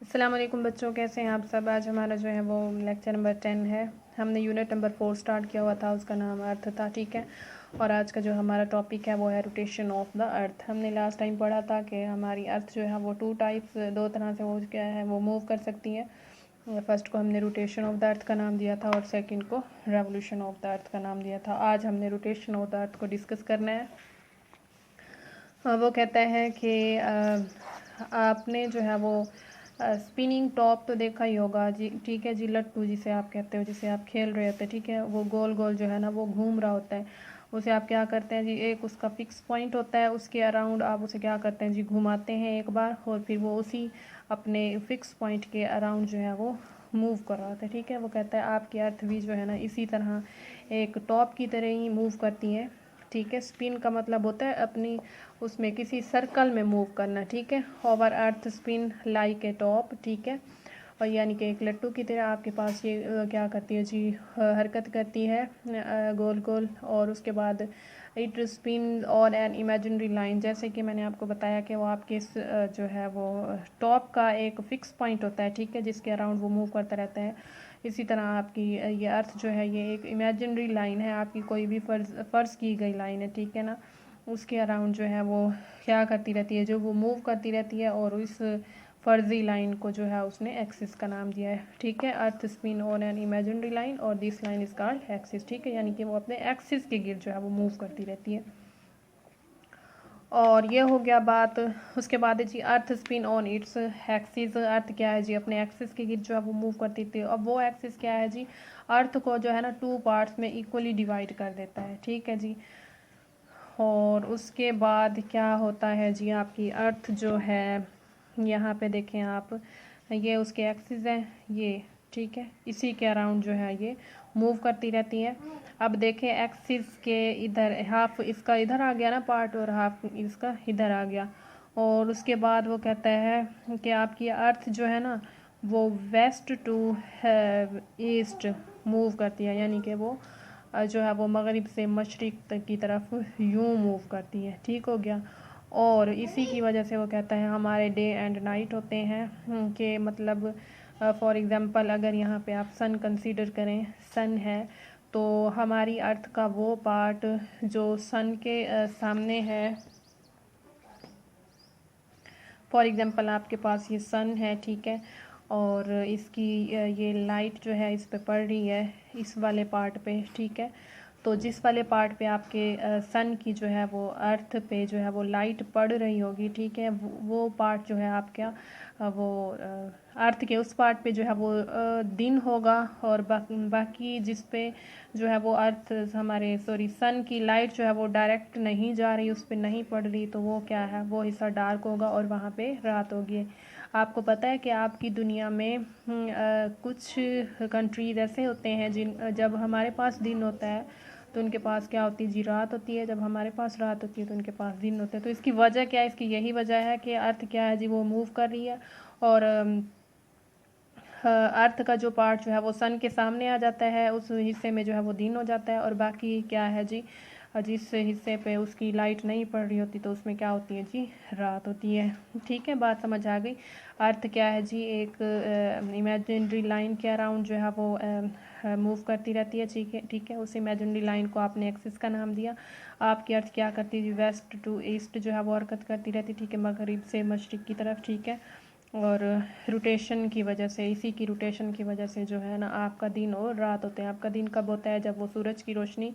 अस्सलाम वालेकुम बच्चों, कैसे हैं आप सब। आज हमारा जो है वो लेक्चर नंबर 10 है। हमने यूनिट नंबर 4 स्टार्ट किया हुआ था, उसका नाम अर्थ था, ठीक है। और आज का जो हमारा टॉपिक है वो है रोटेशन ऑफ द अर्थ। हमने लास्ट टाइम पढ़ा था कि हमारी अर्थ जो है वो दो तरह से वो क्या है वो मूव कर सकती है। फर्स्ट को हमने रोटेशन ऑफ द अर्थ का नाम दिया था और सेकंड को रेवोल्यूशन ऑफ द अर्थ का नाम दिया था। आज हमने रोटेशन ऑफ द अर्थ को डिस्कस करना है। वो कहता है कि आपने जो है वो स्पिनिंग टॉप तो देखा ही होगा जी, ठीक है जी। लट्टू जिसे आप कहते हो, जिसे आप खेल रहे होते हैं, ठीक है। वो गोल गोल जो है ना वो घूम रहा होता है। उसे आप क्या करते हैं जी, एक उसका फिक्स पॉइंट होता है, उसके अराउंड आप उसे क्या करते हैं जी, घुमाते हैं एक बार, और फिर वो उसी अपने फिक्स पॉइंट के अराउंड जो है वो मूव कर रहा होता है, ठीक है। वो कहता है आपकी अर्थ भी जो है ना इसी तरह एक टॉप की तरह ही मूव करती है, ठीक है। स्पिन का मतलब होता है अपनी उसमें किसी सर्कल में मूव करना, ठीक है। Over earth spin like a top, ठीक है। और यानी कि एक लट्टू की तरह आपके पास ये क्या करती है जी, हरकत करती है गोल गोल। और उसके बाद it spin on an imaginary line, जैसे कि मैंने आपको बताया कि वो आपके जो है वो टॉप का एक फिक्स पॉइंट होता है, ठीक है, जिसके अराउंड वो मूव करता रहता है। इसी तरह आपकी ये अर्थ जो है ये एक इमेजिनरी लाइन है, आपकी कोई भी फ़र्ज़ की गई लाइन है, ठीक है ना। उसके अराउंड जो है वो क्या करती रहती है, जो वो मूव करती रहती है। और इस फर्जी लाइन को जो है उसने एक्सिस का नाम दिया है, ठीक है। Earth spin on an imaginary line और this line is called axis, ठीक है। यानी कि वो अपने एक्सिस के गिर्द जो है वो मूव करती रहती है। और ये हो गया बात। उसके बाद है जी अर्थ स्पिन ऑन इट्स एक्सिस। अर्थ क्या है जी, अपने एक्सिस के गिर्द जो है वो मूव करती थी। अब वो एक्सिस क्या है जी, अर्थ को जो है ना 2 पार्ट्स में इक्वली डिवाइड कर देता है, ठीक है जी। और उसके बाद क्या होता है जी, आपकी अर्थ जो है यहाँ पे देखें आप, ये उसके एक्सिस है ये, ठीक है। इसी के अराउंड जो है ये मूव करती रहती है। अब देखें एक्सिस के इधर हाफ इसका इधर आ गया ना पार्ट, और हाफ इसका इधर आ गया। और उसके बाद वो कहता है कि आपकी अर्थ जो है ना वो वेस्ट टू ईस्ट मूव करती है, यानी कि वो जो है वो मगरिब से मशरिक़ तक की तरफ यूँ मूव करती है, ठीक हो गया। और इसी की वजह से वो कहता है हमारे डे एंड नाइट होते हैं कि मतलब फॉर एग्ज़ाम्पल अगर यहाँ पे आप सन कंसीडर करें, सन है तो हमारी अर्थ का वो पार्ट जो सन के सामने है। फॉर एग्ज़ाम्पल आपके पास ये सन है, ठीक है। और इसकी ये लाइट जो है इस पे पड़ रही है इस वाले पार्ट पे, ठीक है। तो जिस वाले पार्ट पे आपके सन की जो है वो अर्थ पे जो है वो लाइट पड़ रही होगी, ठीक है, वो पार्ट जो है आपका वो अर्थ के उस पार्ट पे जो है वो दिन होगा। और बाकी जिस पे जो है वो अर्थ हमारे सन की लाइट जो है वो डायरेक्ट नहीं जा रही, उस पर नहीं पड़ रही, तो वो क्या है, वो हिस्सा डार्क होगा और वहाँ पे रात होगी। आपको पता है कि आपकी दुनिया में कुछ कंट्रीज ऐसे होते हैं जब हमारे पास दिन होता है तो उनके पास क्या होती है जी, रात होती है। जब हमारे पास रात होती है तो उनके पास दिन होते हैं। तो इसकी वजह क्या है, इसकी यही वजह है कि अर्थ क्या है जी, वो मूव कर रही है। और अर्थ का जो पार्ट जो है वो सन के सामने आ जाता है, उस हिस्से में जो है वो दिन हो जाता है। और बाकी क्या है जी, जिस हिस्से पे उसकी लाइट नहीं पड़ रही होती तो उसमें क्या होती है जी, रात होती है, ठीक है। बात समझ आ गई। अर्थ क्या है जी, एक इमेजिनरी लाइन के अराउंड जो है वो मूव करती रहती है, ठीक है, ठीक है। उस इमेजिनरी लाइन को आपने एक्सिस का नाम दिया। आपकी अर्थ क्या करती है जी, वेस्ट टू ईस्ट जो है वो हरकत करती रहती, ठीक है, मगरिब से मशरिक़ की तरफ, ठीक है। और रोटेशन की वजह से, इसी की रोटेशन की वजह से जो है ना आपका दिन और रात होते हैं। आपका दिन कब होता है, जब वो सूरज की रोशनी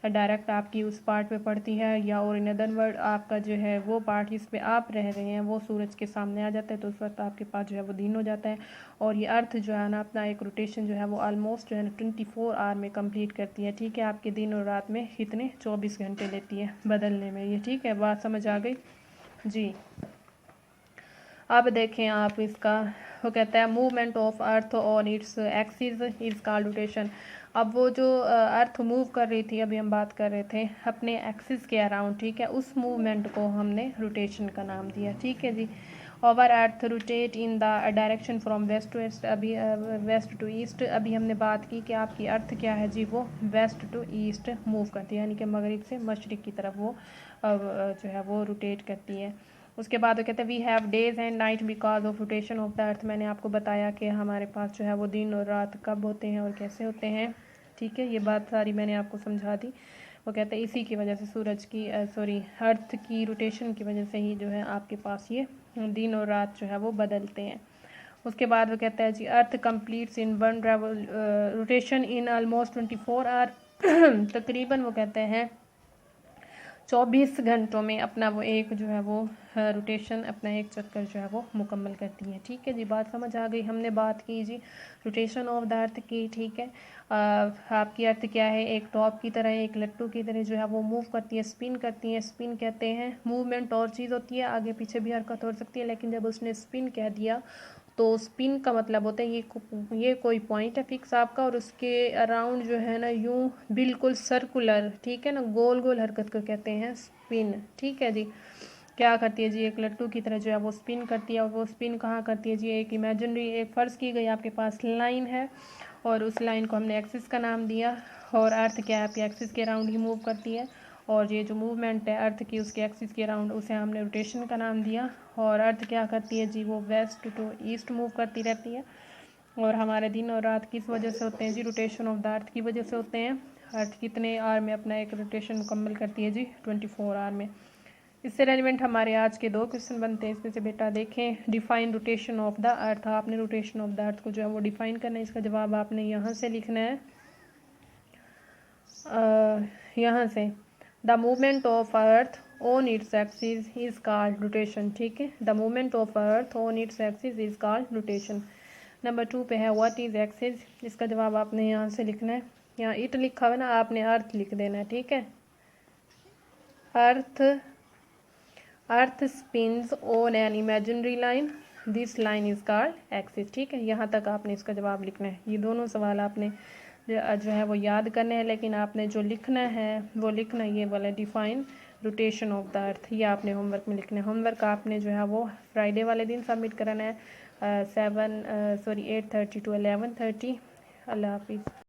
डायरेक्ट आपकी उस पार्ट पे पड़ती है, या और इन अदर वर्ड आपका जो है वो पार्ट जिस पे आप रह रहे हैं वो सूरज के सामने आ जाता है, तो उस वक्त आपके पास जो है वो दिन हो जाता है। और ये अर्थ जो है ना अपना एक रोटेशन जो है वो ऑलमोस्ट जो है ना 24 आवर में कंप्लीट करती है, ठीक है। आपके दिन और रात में कितने 24 घंटे लेती है बदलने में ये, ठीक है। बात समझ आ गई जी। अब देखें आप इसका, वो कहता है movement of earth on its axis is called rotation. अब वो जो अर्थ मूव कर रही थी, अभी हम बात कर रहे थे अपने एक्सिस के अराउंड, ठीक है, उस मूवमेंट को हमने रोटेशन का नाम दिया, ठीक है जी। Over earth rotate in the direction from west to east, अभी वेस्ट टू ईस्ट अभी हमने बात की कि आपकी अर्थ क्या है जी, वो वेस्ट टू ईस्ट मूव करती है, यानी कि मगरिब से मशरिक़ की तरफ वो जो है वो रोटेट करती है। उसके बाद वो कहते हैं we have days and night because of rotation of the earth. मैंने आपको बताया कि हमारे पास जो है वो दिन और रात कब होते हैं और कैसे होते हैं, ठीक है, ये बात सारी मैंने आपको समझा दी। वो कहते हैं इसी की वजह से सूरज की अर्थ की रोटेशन की वजह से ही जो है आपके पास ये दिन और रात जो है वो बदलते हैं। उसके बाद वो कहता है जी earth completes in one rotation in almost 24 hour तकरीबन वो कहते हैं 24 घंटों में अपना वो एक जो है वो रोटेशन अपना एक चक्कर जो है वो मुकम्मल करती है। ठीक है जी, बात समझ आ गई। हमने बात की जी रोटेशन ऑफ द अर्थ की, ठीक है। आपकी अर्थ क्या है, एक टॉप की तरह, एक लट्टू की तरह जो है वो मूव करती है, स्पिन करती है। स्पिन कहते हैं मूवमेंट और चीज़ होती है, आगे पीछे भी हरकत हो सकती है, लेकिन जब उसने स्पिन कह दिया तो स्पिन का मतलब होता है ये कोई पॉइंट है फिक्स आपका और उसके अराउंड जो है ना यूं बिल्कुल सर्कुलर, ठीक है ना, गोल गोल हरकत को कहते हैं स्पिन। ठीक है जी, क्या करती है जी, एक लट्टू की तरह जो है वो स्पिन करती है। और वो स्पिन कहाँ करती है जी, एक इमेजिनरी, एक फ़र्ज़ की गई आपके पास लाइन है और उस लाइन को हमने एक्सिस का नाम दिया। और अर्थ क्या है आपकी एक्सिस के अराउंड ही मूव करती है, और ये जो मूवमेंट है अर्थ की उसके एक्सिस के अराउंड उसे हमने रोटेशन का नाम दिया। और अर्थ क्या करती है जी, वो वेस्ट टू ईस्ट मूव करती रहती है। और हमारे दिन और रात किस वजह से होते हैं जी, रोटेशन ऑफ द अर्थ की वजह से होते हैं। अर्थ कितने आवर में अपना एक रोटेशन मुकम्मल करती है जी, 24 आवर में। इससे रेलिवेंट हमारे आज के 2 क्वेश्चन बनते हैं। इसमें से बेटा देखें, डिफाइन रोटेशन ऑफ द अर्थ। आपने रोटेशन ऑफ द अर्थ को जो है वो डिफाइन करना है। इसका जवाब आपने यहाँ से लिखना है, यहाँ से the movement of earth on its axis is called rotation. ठीक है, the movement of earth on its axis is called rotation. Number 2 पे है व्हाट इज एक्सिस। इसका जवाब आपने यहाँ से लिखना है, यहाँ इट लिखा हुआ है ना, आपने अर्थ लिख देना है। ठीक है, earth spins on an imaginary line, this line is called axis. ठीक है, यहाँ तक आपने इसका जवाब लिखना है। ये दोनों सवाल आपने जो है वो याद करने हैं, लेकिन आपने जो लिखना है वो लिखना ये वाला डिफाइन रोटेशन ऑफ द अर्थ, ये आपने होमवर्क में लिखना है। होमवर्क आपने जो है वो फ्राइडे वाले दिन सबमिट कराना है 8:30 to 11:30। अल्लाह हाफिज़।